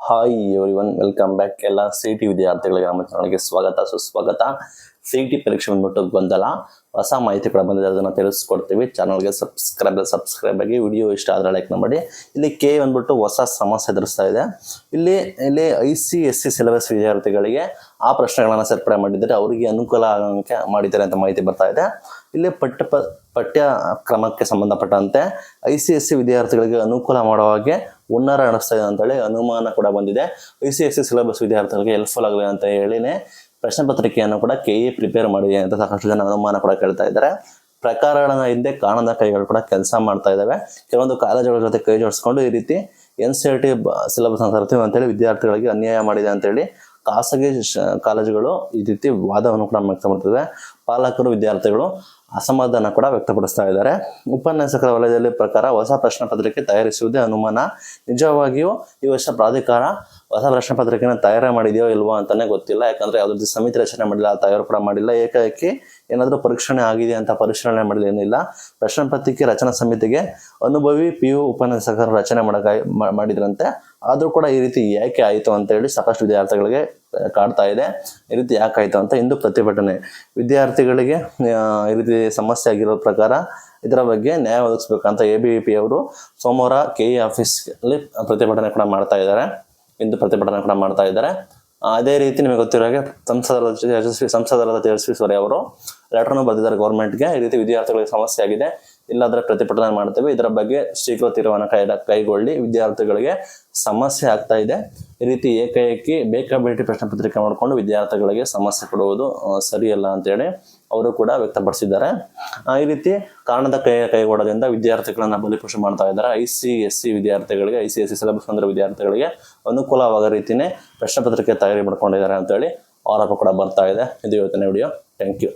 Hi everyone, welcome back. ಎಲ್ಲ CET ವಿದ್ಯಾರ್ಥಿಗಳಿಗೆ ನಮ್ಮ ಚಾನಲ್ಗೆ ಸ್ವಾಗತ ಸುಸ್ವಾಗತ. CET ಪರೀಕ್ಷೆ ಬಂದ್ಬಿಟ್ಟು ಗೊಂದಲ, ಹೊಸ ಮಾಹಿತಿ ಕೂಡ ಬಂದಿದೆ, ಅದನ್ನು ತಿಳಿಸ್ಕೊಡ್ತೀವಿ. ಚಾನಲ್ಗೆ ಸಬ್ಸ್ಕ್ರೈಬ್ ಆಗಿ. ವಿಡಿಯೋ ಇಷ್ಟ ಆದರೆ ಲೈಕ್ ಮಾಡಿ. ಇಲ್ಲಿ ಬಂದ್ಬಿಟ್ಟು ಹೊಸ ಸಮಸ್ಯೆ ಎದುರಿಸ್ತಾ ಇದೆ. ಇಲ್ಲಿ ICSE ಸಿಲೆಬಸ್ ವಿದ್ಯಾರ್ಥಿಗಳಿಗೆ ಆ ಪ್ರಶ್ನೆಗಳನ್ನು ಸೇರ್ಪಡೆ ಮಾಡಿದರೆ ಅವರಿಗೆ ಅನುಕೂಲ ಆಗೋಕ್ಕೆ ಮಾಡಿದ್ದಾರೆ ಅಂತ ಮಾಹಿತಿ ಬರ್ತಾ ಇದೆ. ಇಲ್ಲಿ ಪಠ್ಯ ಕ್ರಮಕ್ಕೆ ಸಂಬಂಧಪಟ್ಟಂತೆ ICSE ವಿದ್ಯಾರ್ಥಿಗಳಿಗೆ ಅನುಕೂಲ ಮಾಡುವ ಹಾಗೆ ಹುನ್ನಾರ ನಡೆಸ್ತಾ ಇದೆ ಅಂತೇಳಿ ಅನುಮಾನ ಕೂಡ ಬಂದಿದೆ. ICSE ಸಿಲೆಬಸ್ ವಿದ್ಯಾರ್ಥಿಗಳಿಗೆ ಹೆಲ್ಪ್ಫುಲ್ ಆಗಲಿ ಅಂತ ಹೇಳಿನೇ ಪ್ರಶ್ನೆ ಪತ್ರಿಕೆಯನ್ನು ಕೂಡ KE ಪ್ರಿಪೇರ್ ಮಾಡಿದೆ ಅಂತ ಸಾಕಷ್ಟು ಜನ ಅನುಮಾನ ಕೂಡ ಕೇಳ್ತಾ ಇದ್ದಾರೆ. ಪ್ರಕಾರಗಳ ಹಿಂದೆ ಕಾಣದ ಕೈಗಳು ಕೂಡ ಕೆಲಸ ಮಾಡ್ತಾ ಇದ್ದಾವೆ. ಕೆಲವೊಂದು ಕಾಲೇಜುಗಳ ಜೊತೆ ಕೈ ಜೋಡಿಸ್ಕೊಂಡು ಈ ರೀತಿ NCERT ಸಿಲೆಬಸ್ ತರ್ತೀವಿ ಅಂತೇಳಿ ವಿದ್ಯಾರ್ಥಿಗಳಿಗೆ ಅನ್ಯಾಯ ಮಾಡಿದೆ ಅಂತೇಳಿ ಖಾಸಗಿ ಕಾಲೇಜುಗಳು ಈ ರೀತಿ ವಾದವನ್ನು ಕೂಡ ವ್ಯಕ್ತಪಡಿಸಿವೆ. ಪಾಲಕರು ವಿದ್ಯಾರ್ಥಿಗಳು ಅಸಮಾಧಾನ ಕೂಡ ವ್ಯಕ್ತಪಡಿಸ್ತಾ ಇದ್ದಾರೆ. ಉಪನ್ಯಾಸಕರ ವಲಯದಲ್ಲಿ ಪ್ರಕಾರ ಹೊಸ ಪ್ರಶ್ನೆ ಪತ್ರಿಕೆ ತಯಾರಿಸುವುದೇ ಅನುಮಾನ. ನಿಜವಾಗಿಯೂ ಈ ವರ್ಷ ಪ್ರಾಧಿಕಾರ ಹೊಸ ಪ್ರಶ್ನೆ ಪತ್ರಿಕೆನ ತಯಾರು ಮಾಡಿದೆಯೋ ಇಲ್ವೋ ಅಂತಾನೆ ಗೊತ್ತಿಲ್ಲ. ಯಾಕಂದ್ರೆ ಯಾವುದೇ ಸಮಿತಿ ರಚನೆ ಮಾಡಿಲ್ಲ, ತಯಾರು ಕೂಡ ಮಾಡಿಲ್ಲ. ಏಕಾಏಕಿ ಏನಾದರೂ ಪರೀಕ್ಷಣೆ ಆಗಿದೆ ಅಂತ ಪರಿಶೀಲನೆ ಮಾಡಲಿ ಏನಿಲ್ಲ. ಪ್ರಶ್ನೆ ಪತ್ರಿಕೆ ರಚನಾ ಸಮಿತಿಗೆ ಅನುಭವಿ PU ಉಪನ್ಯಾಸಕರ ರಚನೆ ಮಾಡಿದ್ರಂತೆ. ಆದರೂ ಕೂಡ ಈ ರೀತಿ ಯಾಕೆ ಆಯಿತು ಅಂತ ಹೇಳಿ ಸಾಕಷ್ಟು ವಿದ್ಯಾರ್ಥಿಗಳಿಗೆ ಕಾಡ್ತಾ ಇದೆ. ಈ ರೀತಿ ಯಾಕೆ ಆಯಿತು ಅಂತ ಇಂದು ಪ್ರತಿಭಟನೆ. ವಿದ್ಯಾರ್ಥಿಗಳಿಗೆ ಈ ರೀತಿ ಸಮಸ್ಯೆ ಆಗಿರೋ ಪ್ರಕಾರ ಇದರ ಬಗ್ಗೆ ನ್ಯಾಯ ಒದಗಿಸ್ಬೇಕಂತ ABVP ಅವರು ಸೋಮವಾರ KE ಆಫೀಸ್ನಲ್ಲಿ ಪ್ರತಿಭಟನೆ ಕೂಡ ಮಾಡ್ತಾ ಇದ್ದಾರೆ. ಇಂದು ಪ್ರತಿಭಟನೆ ಕೂಡ ಮಾಡ್ತಾ ಇದ್ದಾರೆ. ಅದೇ ರೀತಿ ನಿಮಗೆ ಗೊತ್ತಿರೋ ಹಾಗೆ ಸಂಸದರಾದ ತೇಜಸ್ವಿ ಸೂರ್ಯ ಅವರು ಲೆಟರ್ನು ಬರೆದಿದ್ದಾರೆ ಗೌರ್ಮೆಂಟ್ಗೆ. ಈ ರೀತಿ ವಿದ್ಯಾರ್ಥಿಗಳಿಗೆ ಸಮಸ್ಯೆ ಆಗಿದೆ, ಇಲ್ಲಾಂದ್ರೆ ಪ್ರತಿಭಟನೆ ಮಾಡ್ತೇವೆ, ಇದರ ಬಗ್ಗೆ ಶೀಘ್ರ ತೀರ್ಮಾನ ಕೈಗೊಳ್ಳಿ, ವಿದ್ಯಾರ್ಥಿಗಳಿಗೆ ಸಮಸ್ಯೆ ಆಗ್ತಾ ಇದೆ. ಈ ರೀತಿ ಏಕಾಏಕಿ ಬೇಕಾಬಿಟ್ಟಿ ಪ್ರಶ್ನೆ ಪತ್ರಿಕೆ ಮಾಡಿಕೊಂಡು ವಿದ್ಯಾರ್ಥಿಗಳಿಗೆ ಸಮಸ್ಯೆ ಕೊಡುವುದು ಸರಿಯಲ್ಲ ಅಂತೇಳಿ ಅವರು ಕೂಡ ವ್ಯಕ್ತಪಡಿಸಿದ್ದಾರೆ. ಈ ರೀತಿ ಕಾರಣದ ಕೈಗೊಳ್ಳೋದ್ರಿಂದ ವಿದ್ಯಾರ್ಥಿಗಳನ್ನ ಬಲಿಪಶು ಮಾಡ್ತಾ ಇದ್ದಾರೆ. ICSE ವಿದ್ಯಾರ್ಥಿಗಳಿಗೆ, ICSE ಸಿಲೆಬಸ್ ಬಂದಿರೋ ವಿದ್ಯಾರ್ಥಿಗಳಿಗೆ ಅನುಕೂಲವಾಗೋ ರೀತಿಯೇ ಪ್ರಶ್ನೆ ಪತ್ರಿಕೆ ತಯಾರಿ ಮಾಡ್ಕೊಂಡಿದ್ದಾರೆ ಅಂತೇಳಿ ಆರೋಪ ಕೂಡ ಬರ್ತಾ ಇದೆ. ಇದು ಇವತ್ತಿನ ವಿಡಿಯೋ. Thank you.